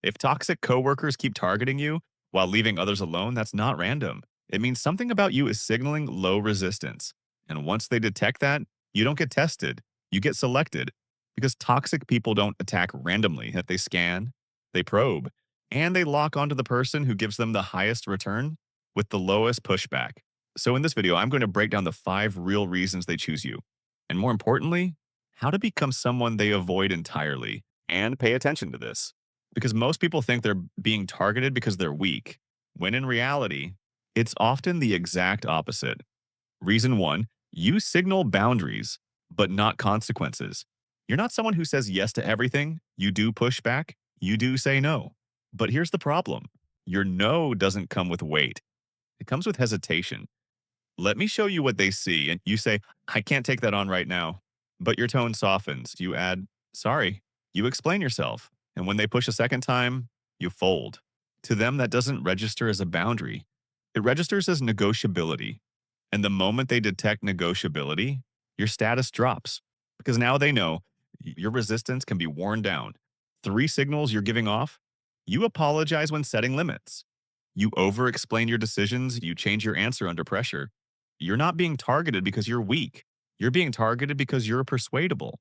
If toxic coworkers keep targeting you while leaving others alone, that's not random. It means something about you is signaling low resistance. And once they detect that, you don't get tested, you get selected. Because toxic people don't attack randomly, that they scan, they probe, and they lock onto the person who gives them the highest return with the lowest pushback. So in this video, I'm going to break down the 5 real reasons they choose you. And more importantly, how to become someone they avoid entirely. And pay attention to this. Because most people think they're being targeted because they're weak, when in reality, it's often the exact opposite. Reason one, you signal boundaries, but not consequences. You're not someone who says yes to everything. You do push back, you do say no. But here's the problem, your no doesn't come with weight, it comes with hesitation. Let me show you what they see. And you say, I can't take that on right now. But your tone softens. You add, sorry. You explain yourself. And when they push a second time, you fold. To them, that doesn't register as a boundary, it registers as negotiability. And the moment they detect negotiability, your status drops because now they know your resistance can be worn down. 3 signals you're giving off: you apologize when setting limits, you over explain your decisions, you change your answer under pressure. You're not being targeted because you're weak. You're being targeted because you're persuadable.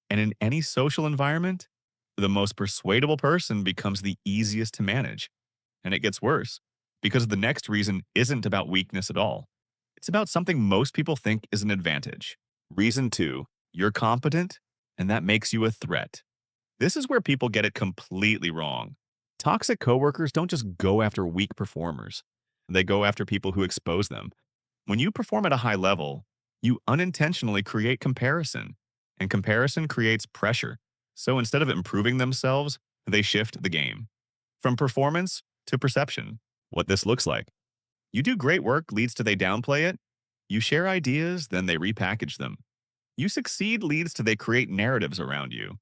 And in any social environment, the most persuadable person becomes the easiest to manage. And it gets worse because the next reason isn't about weakness at all. It's about something most people think is an advantage. Reason two, you're competent, and that makes you a threat. This is where people get it completely wrong. Toxic coworkers don't just go after weak performers, they go after people who expose them. When you perform at a high level, you unintentionally create comparison, and comparison creates pressure. So instead of improving themselves, they shift the game from performance to perception. What this looks like: you do great work leads to they downplay it. You share ideas, then they repackage them. You succeed leads to they create narratives around you.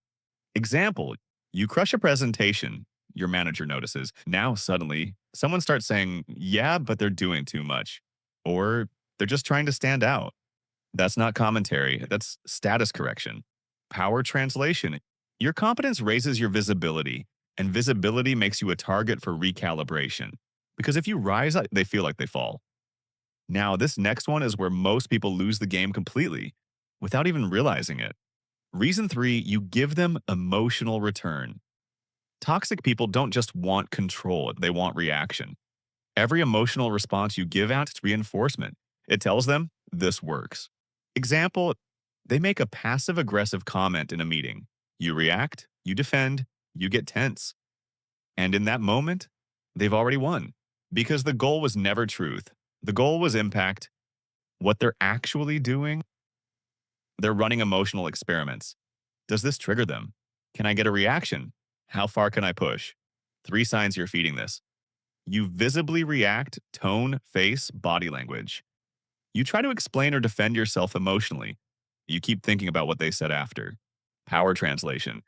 Example, you crush a presentation, your manager notices. Now, suddenly, someone starts saying, yeah, but they're doing too much. Or they're just trying to stand out. That's not commentary, that's status correction. Power translation. Your competence raises your visibility, and visibility makes you a target for recalibration. Because if you rise, they feel like they fall. Now, this next one is where most people lose the game completely without even realizing it. Reason three, you give them emotional return. Toxic people don't just want control, they want reaction. Every emotional response you give out is reinforcement. It tells them this works. Example, they make a passive aggressive comment in a meeting. You react, you defend, you get tense. And in that moment, they've already won because the goal was never truth. The goal was impact. What they're actually doing, they're running emotional experiments. Does this trigger them? Can I get a reaction? How far can I push? 3 signs you're feeding this. You visibly react, tone, face, body language. You try to explain or defend yourself emotionally. You keep thinking about what they said after. Power translation.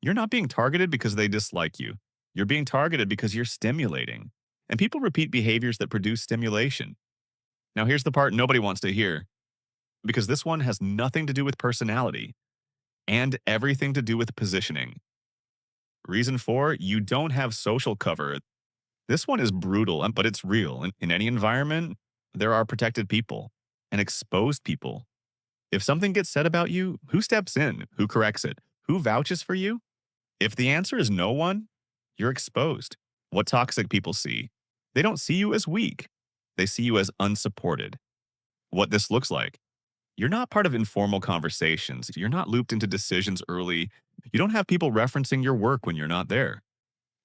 You're not being targeted because they dislike you. You're being targeted because you're stimulating. And people repeat behaviors that produce stimulation. Now, here's the part nobody wants to hear, because this one has nothing to do with personality and everything to do with positioning. Reason four, you don't have social cover. This one is brutal, but it's real. In any environment, there are protected people and exposed people. If something gets said about you, who steps in? Who corrects it? Who vouches for you? If the answer is no one, you're exposed. What toxic people see, they don't see you as weak. They see you as unsupported. What this looks like: you're not part of informal conversations. You're not looped into decisions early. You don't have people referencing your work when you're not there.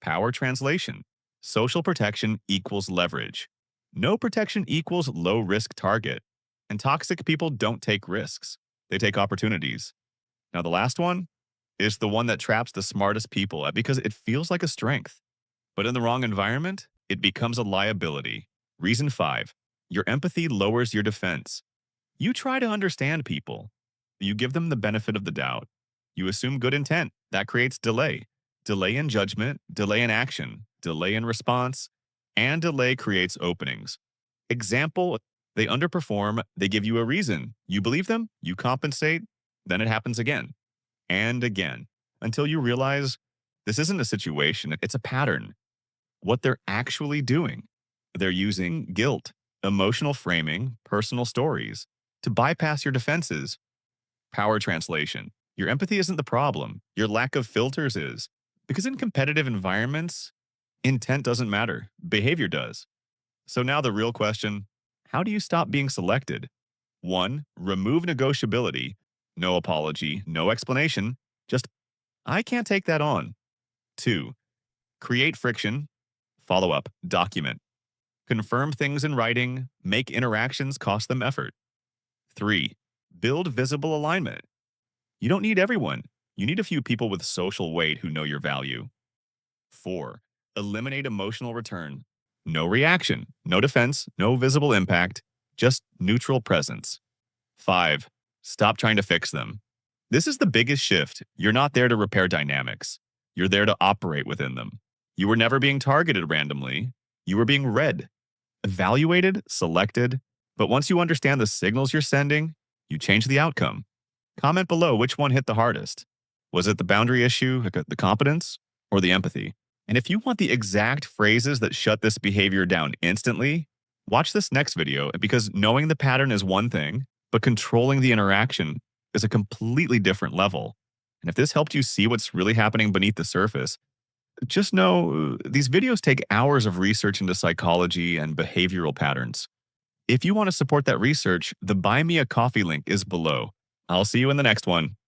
Power translation. Social protection equals leverage. No protection equals low risk target. And toxic people don't take risks, they take opportunities. Now, the last one is the one that traps the smartest people because it feels like a strength. But in the wrong environment, it becomes a liability. Reason five, your empathy lowers your defense. You try to understand people. You give them the benefit of the doubt. You assume good intent. That creates delay. Delay in judgment, delay in action, delay in response, and delay creates openings. Example, they underperform, they give you a reason. You believe them, you compensate, then it happens again and again until you realize This isn't a situation, it's a pattern. What they're actually doing. They're using guilt, emotional framing, personal stories to bypass your defenses. Power translation. Your empathy isn't the problem, your lack of filters is. Because in competitive environments, intent doesn't matter, behavior does. So now the real question, how do you stop being selected? One, remove negotiability. No apology, no explanation. Just, I can't take that on. Two, create friction. Follow up, document. Confirm things in writing, make interactions cost them effort. Three, build visible alignment. You don't need everyone. You need a few people with social weight who know your value. Four, eliminate emotional return. No reaction, no defense, no visible impact, just neutral presence. Five, stop trying to fix them. This is the biggest shift. You're not there to repair dynamics. You're there to operate within them. You were never being targeted randomly. You were being read, evaluated, selected. But once you understand the signals you're sending, you change the outcome. Comment below which one hit the hardest. Was it the boundary issue, the competence, or the empathy? And if you want the exact phrases that shut this behavior down instantly, watch this next video because knowing the pattern is one thing, but controlling the interaction is a completely different level. And if this helped you see what's really happening beneath the surface, just know these videos take hours of research into psychology and behavioral patterns. If you want to support that research, the Buy Me a Coffee link is below. I'll see you in the next one.